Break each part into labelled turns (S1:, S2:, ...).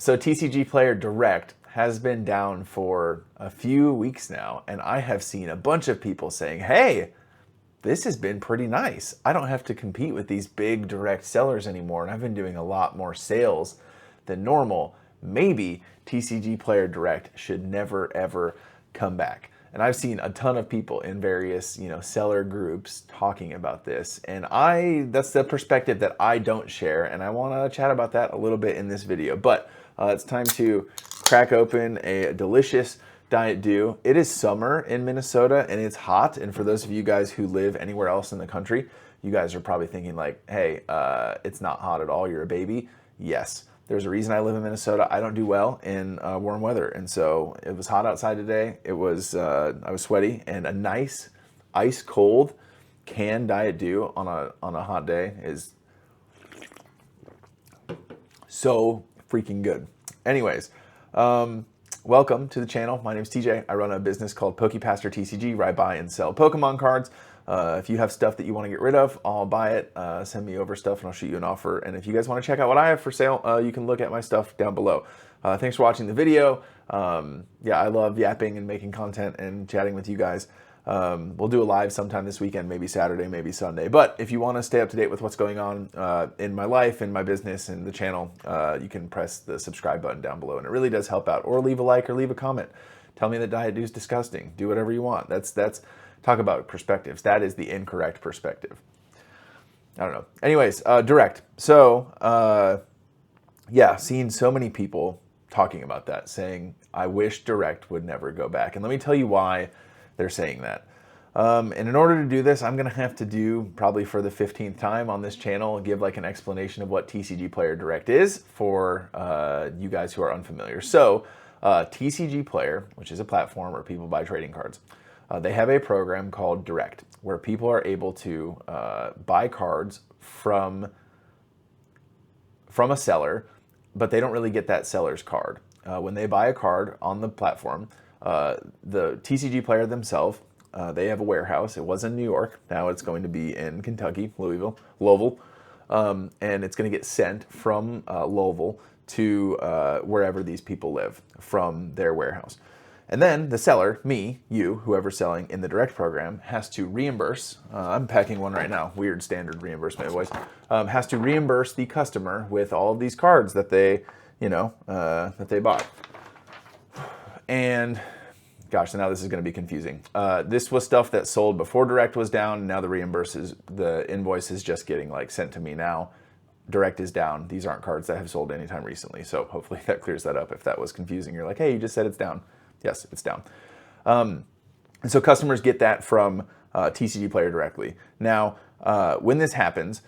S1: So TCGplayer Direct has been down for a few weeks now, and I have seen a bunch of people saying, hey, this has been pretty nice. I don't have to compete with these big direct sellers anymore, and I've been doing a lot more sales than normal. Maybe TCGplayer Direct should never, ever come back. And I've seen a ton of people in various, seller groups talking about this. And that's the perspective that I don't share. And I want to chat about that a little bit in this video. But it's time to crack open a delicious Diet Dew. It is summer in Minnesota and it's hot. And for those of you guys who live anywhere else in the country, you guys are probably thinking like, hey, it's not hot at all. You're a baby. Yes. There's a reason I live in Minnesota. I don't do well in warm weather. And so it was hot outside today. It was, I was sweaty, and a nice ice cold canned Diet Dew on a hot day is so freaking good. Anyways, welcome to the channel. My name's TJ. I run a business called PokePastor TCG where I buy and sell Pokemon cards. If you have stuff that you want to get rid of, I'll buy it. Send me over stuff and I'll shoot you an offer. And if you guys want to check out what I have for sale, you can look at my stuff down below. Thanks for watching the video. Yeah, I love yapping and making content and chatting with you guys. We'll do a live sometime this weekend, maybe Saturday, maybe Sunday. But if you want to stay up to date with what's going on in my life, in my business, and the channel, you can press the subscribe button down below. And it really does help out. Or leave a like or leave a comment. Tell me that Diet Dew is disgusting. Do whatever you want. That's talk about perspectives. That is the incorrect perspective. I don't know. Anyways, Direct. So, yeah, seeing so many people talking about that, saying, I wish Direct would never go back. And let me tell you why they're saying that. And in order to do this, I'm going to have to do, probably for the 15th time on this channel, give like an explanation of what TCGplayer Direct is for you guys who are unfamiliar. So, TCGplayer, which is a platform where people buy trading cards, they have a program called Direct, where people are able to buy cards from a seller, but they don't really get that seller's card. When they buy a card on the platform, the TCG player themselves, they have a warehouse. It was in New York. Now it's going to be in Kentucky, Louisville, and it's going to get sent from Louisville to wherever these people live from their warehouse. And then the seller, me, you, whoever's selling in the Direct program, has to reimburse, I'm packing one right now, weird standard reimbursement invoice, has to reimburse the customer with all of these cards that they, that they bought. And gosh, so now this is going to be confusing. This was stuff that sold before Direct was down. Now the invoice is just getting like sent to me now. Direct is down. These aren't cards that have sold anytime recently. So hopefully that clears that up. If that was confusing, you're like, hey, you just said it's down. Yes, it's down. And so customers get that from TCGplayer directly. Now, when this happens,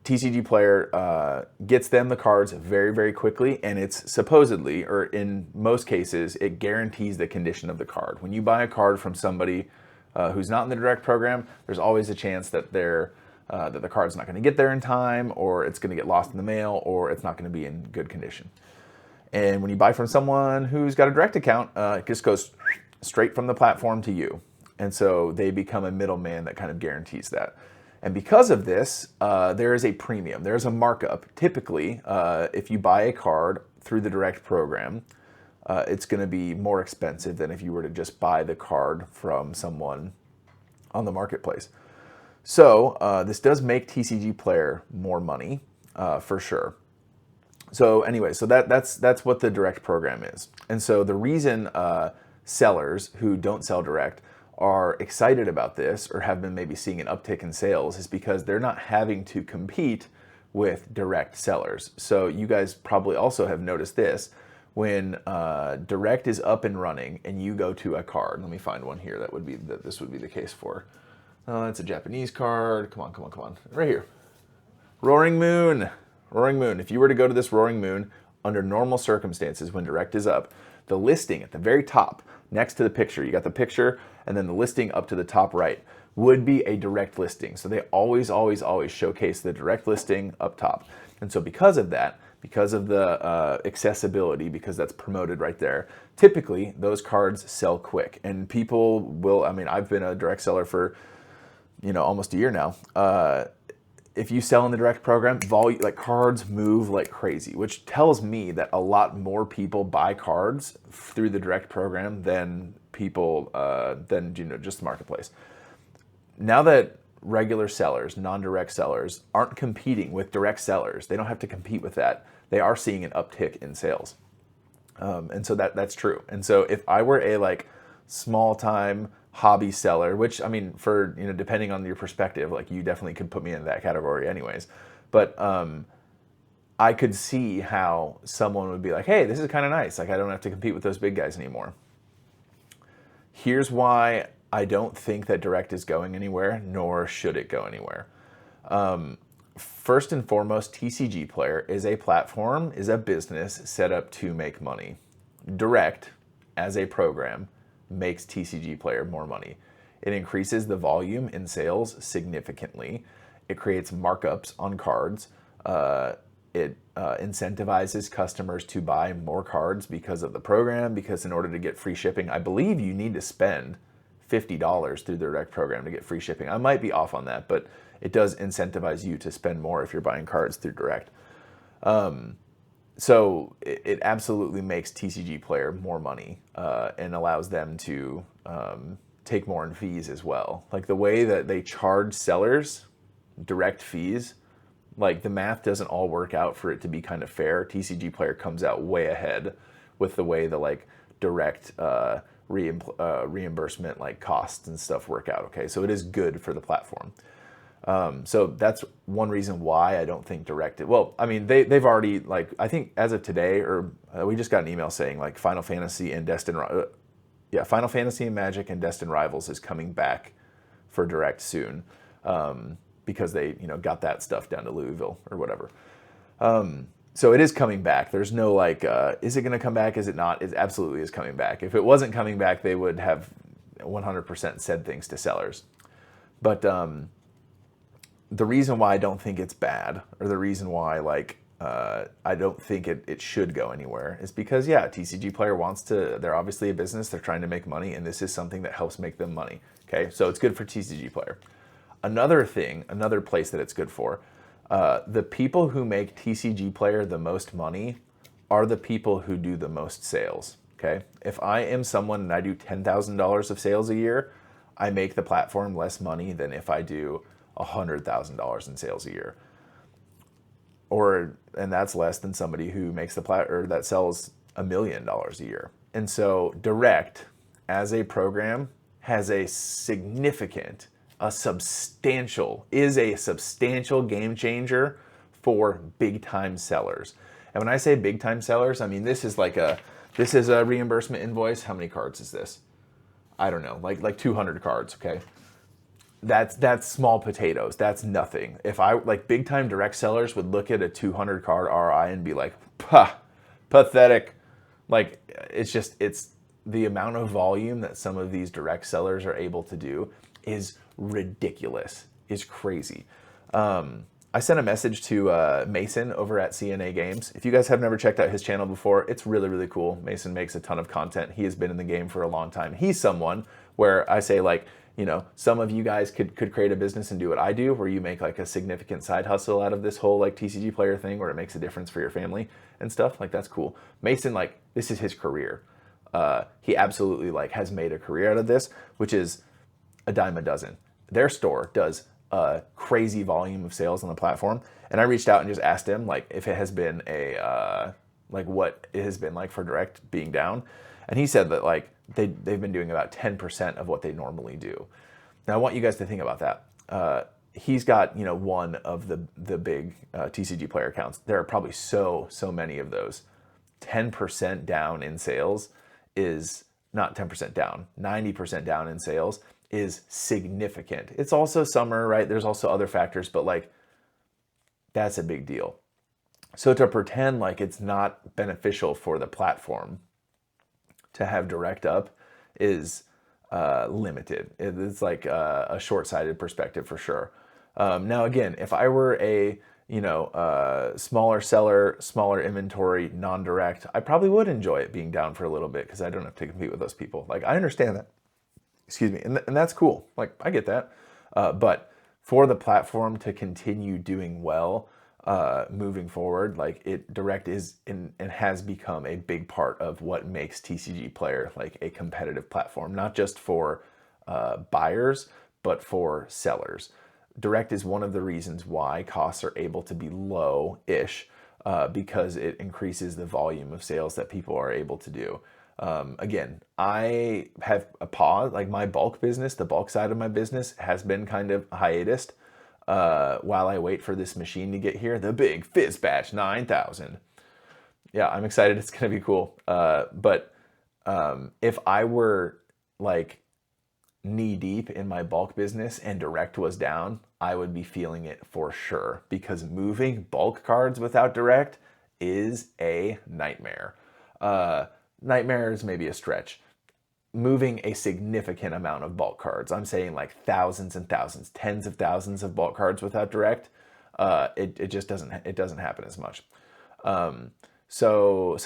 S1: TCGplayer gets them the cards very, very quickly, and it's supposedly, or in most cases, it guarantees the condition of the card. When you buy a card from somebody who's not in the Direct program, there's always a chance that that the card's not going to get there in time, or it's going to get lost in the mail, or it's not going to be in good condition. And when you buy from someone who's got a Direct account, it just goes straight from the platform to you. And so they become a middleman that kind of guarantees that. And because of this, there is a premium. There's a markup. Typically, if you buy a card through the Direct program, it's going to be more expensive than if you were to just buy the card from someone on the marketplace. So this does make TCGplayer more money, for sure. So anyway, so that's what the Direct program is. And so the reason sellers who don't sell Direct are excited about this, or have been maybe seeing an uptick in sales, is because they're not having to compete with Direct sellers. So you guys probably also have noticed this. When Direct is up and running and you go to a card, let me find one here that this would be the case for. Oh, that's a Japanese card. Come on. Right here. Roaring Moon. If you were to go to this Roaring Moon, under normal circumstances, when Direct is up, the listing at the very top, next to the picture, you got the picture, and then the listing up to the top right, would be a Direct listing. So they always showcase the Direct listing up top. And so because of that, because of the accessibility, because that's promoted right there, typically those cards sell quick. And people will, I've been a Direct seller for, almost a year now. if you sell in the direct program, volume, like cards move like crazy, which tells me that a lot more people buy cards through the direct program than people, than, you know, just the marketplace. Now that regular sellers, non-direct sellers, aren't competing with direct sellers, they don't have to compete with that. They are seeing an uptick in sales. And so that's true. And so if I were a like small time hobby seller, which I mean, for, you know, depending on your perspective, like you definitely could put me in that category anyways, but I could see how someone would be like, hey, this is kind of nice. Like I don't have to compete with those big guys anymore. Here's why I don't think that direct is going anywhere, nor should it go anywhere. First and foremost, TCGplayer is a platform, is a business set up to make money. Direct, as a program, makes TCGplayer more money. It increases the volume in sales significantly. It creates markups on cards. It incentivizes customers to buy more cards because of the program, because in order to get free shipping, I believe you need to spend $50 through the direct program to get free shipping. I might be off on that, but it does incentivize you to spend more if you're buying cards through direct. So it absolutely makes TCGplayer more money and allows them to take more in fees as well. Like the way that they charge sellers direct fees, like the math doesn't all work out for it to be kind of fair. TCGplayer comes out way ahead with the way the like direct reimbursement like costs and stuff work out. Okay, so it is good for the platform. So that's one reason why I don't think direct. Well, I mean, they've already, like, I think as of today, or we just got an email saying like Final Fantasy and Final Fantasy and Magic and Destined Rivals is coming back for direct soon, because they, you know, got that stuff down to Louisville or whatever. So it is coming back. There's no like, is it going to come back? Is it not? It absolutely is coming back. If it wasn't coming back, they would have 100% said things to sellers. But the reason why I don't think it's bad, or the reason why like I don't think it should go anywhere, is because, yeah, TCGplayer wants to, they're obviously a business, they're trying to make money, and this is something that helps make them money. Okay, so it's good for TCGplayer. Another thing, another place that it's good for, the people who make TCGplayer the most money are the people who do the most sales. Okay, if I am someone and I do $10,000 of sales a year, I make the platform less money than if I do $100,000 in sales a year. And that's less than somebody who makes or that sells $1 million a year. And so direct as a program has a substantial game changer for big time sellers. And when I say big time sellers, I mean, this is a reimbursement invoice. How many cards is this? I don't know, like 200 cards. Okay. That's small potatoes. That's nothing. If I, like, big time direct sellers would look at a 200 card RI and be like, pah, pathetic. Like, it's the amount of volume that some of these direct sellers are able to do is ridiculous, is crazy. I sent a message to Mason over at CNA Games. If you guys have never checked out his channel before, it's really, really cool. Mason makes a ton of content. He has been in the game for a long time. He's someone where I say, like, you know, some of you guys could create a business and do what I do, where you make like a significant side hustle out of this whole like TCGplayer thing, where it makes a difference for your family and stuff. Like, that's cool. Mason, like, this is his career. He absolutely like has made a career out of this, which is a dime a dozen. Their store does a crazy volume of sales on the platform, and I reached out and just asked him like if it has been like what it has been like for direct being down, and he said that like they've been doing about 10% of what they normally do. Now I want you guys to think about that. He's got, you know, one of the big TCGplayer accounts. There are probably so many of those. 10% down in sales is not 10% down. 90% down in sales is significant. It's also summer, right? There's also other factors, but like, that's a big deal. So to pretend like it's not beneficial for the platform to have direct up is limited. It's like a short-sighted perspective for sure. Now again, if I were a, you know, smaller seller, smaller inventory, non-direct, I probably would enjoy it being down for a little bit because I don't have to compete with those people. Like, I understand that. Excuse me. And that's cool. Like, I get that. But for the platform to continue doing well moving forward, like Direct is and has become a big part of what makes TCG Player like a competitive platform, not just for buyers, but for sellers. Direct is one of the reasons why costs are able to be low-ish because it increases the volume of sales that people are able to do. Again, I have a pause, like my bulk business, the bulk side of my business has been kind of hiatus while I wait for this machine to get here, the big Fizz Batch 9000. Yeah, I'm excited. It's going to be cool. But if I were like knee deep in my bulk business and Direct was down, I would be feeling it for sure, because moving bulk cards without Direct is a nightmare. Nightmare is maybe a stretch. Moving a significant amount of bulk cards, I'm saying like thousands and thousands, tens of thousands of bulk cards without Direct, it just doesn't happen as much. So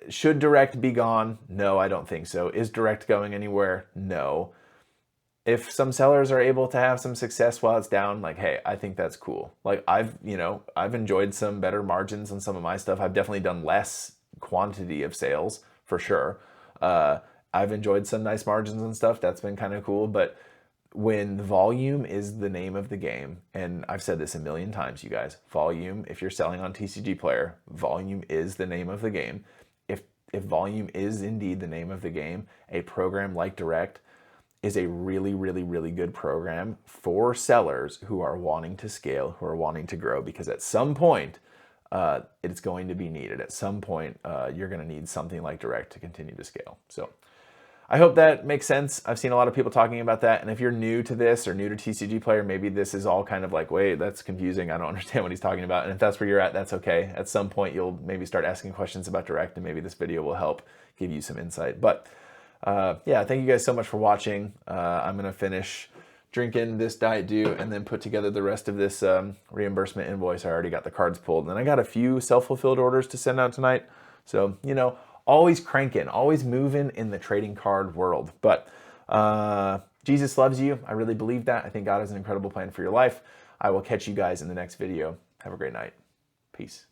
S1: should Direct be gone? No, I don't think so. Is Direct going anywhere? No. If some sellers are able to have some success while it's down, like, hey, I think that's cool. Like I've enjoyed some better margins on some of my stuff. I've definitely done less quantity of sales for sure. I've enjoyed some nice margins and stuff. That's been kind of cool. But when volume is the name of the game, and I've said this a million times, you guys, volume, if you're selling on TCG Player, volume is the name of the game. If volume is indeed the name of the game, a program like Direct is a really, really, really good program for sellers who are wanting to scale, who are wanting to grow, because at some point, it's going to be needed. At some point, you're going to need something like Direct to continue to scale. So I hope that makes sense. I've seen a lot of people talking about that. And if you're new to this or new to TCG Player, maybe this is all kind of like, wait, that's confusing. I don't understand what he's talking about. And if that's where you're at, that's okay. At some point, you'll maybe start asking questions about Direct, and maybe this video will help give you some insight. But yeah, thank you guys so much for watching. I'm going to finish drinking this Diet Dew and then put together the rest of this reimbursement invoice. I already got the cards pulled. And then I got a few self-fulfilled orders to send out tonight. So, always cranking, always moving in the trading card world. But Jesus loves you. I really believe that. I think God has an incredible plan for your life. I will catch you guys in the next video. Have a great night. Peace.